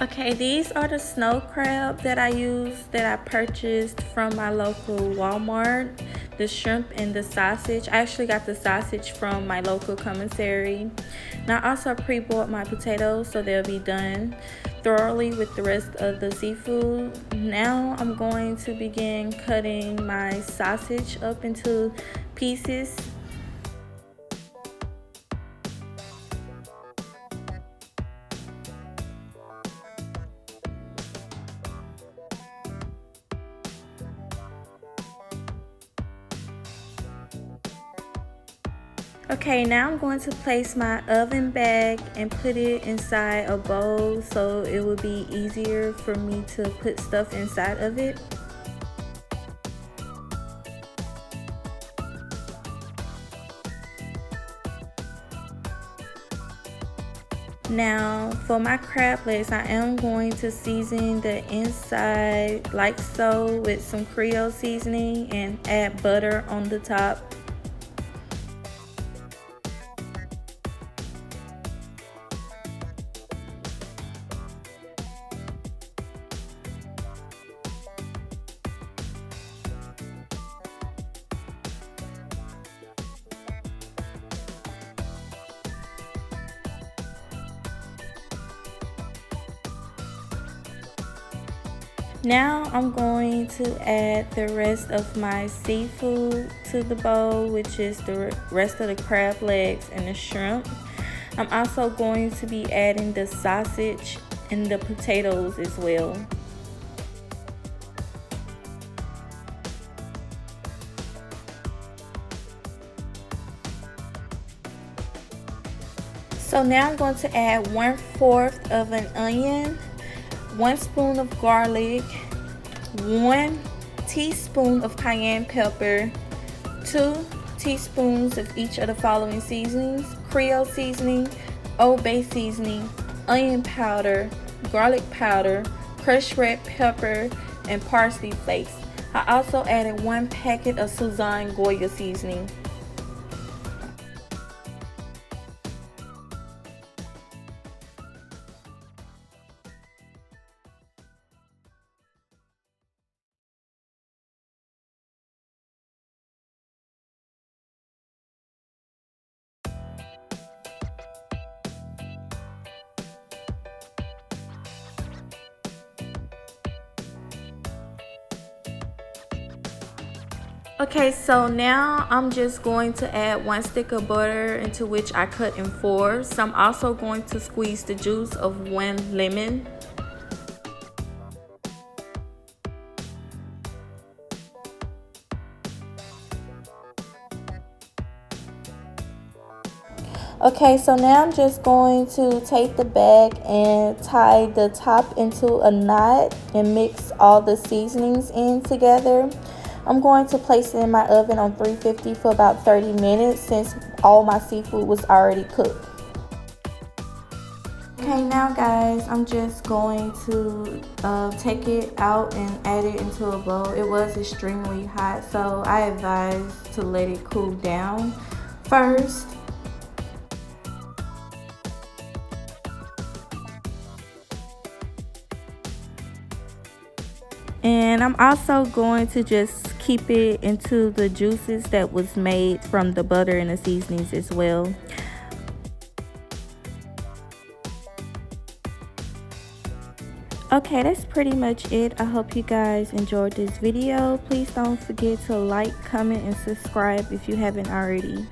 Okay, these are the snow crab that I used, that I purchased from my local Walmart. The shrimp and the sausage. I actually got the sausage from my local commissary. Now I also pre-boiled my potatoes so they'll be done thoroughly with the rest of the seafood. Now I'm going to begin cutting my sausage up into pieces. Okay, now I'm going to place my oven bag and put it inside a bowl so it will be easier for me to put stuff inside of it. Now for my crab legs, I am going to season the inside like so with some Creole seasoning and add butter on the top. Now I'm going to add the rest of my seafood to the bowl, which is the rest of the crab legs and the shrimp. I'm also going to be adding the sausage and the potatoes as well. So now I'm going to add 1/4 of an onion, 1 spoon of garlic, 1 teaspoon of cayenne pepper, 2 teaspoons of each of the following seasonings: Creole seasoning, Old Bay seasoning, onion powder, garlic powder, crushed red pepper, and parsley flakes. I also added 1 packet of Sazon Goya seasoning. Okay, so now I'm just going to add 1 stick of butter, into which I cut in 4. So I'm also going to squeeze the juice of 1 lemon. Okay, so now I'm just going to take the bag and tie the top into a knot and mix all the seasonings in together. I'm going to place it in my oven on 350 for about 30 minutes since all my seafood was already cooked. Okay, now guys, I'm just going to take it out and add it into a bowl. It was extremely hot, so I advise to let it cool down first. And I'm also going to just keep it into the juices that was made from the butter and the seasonings as well. Okay, that's pretty much it. I hope you guys enjoyed this video. Please don't forget to like, comment, and subscribe if you haven't already.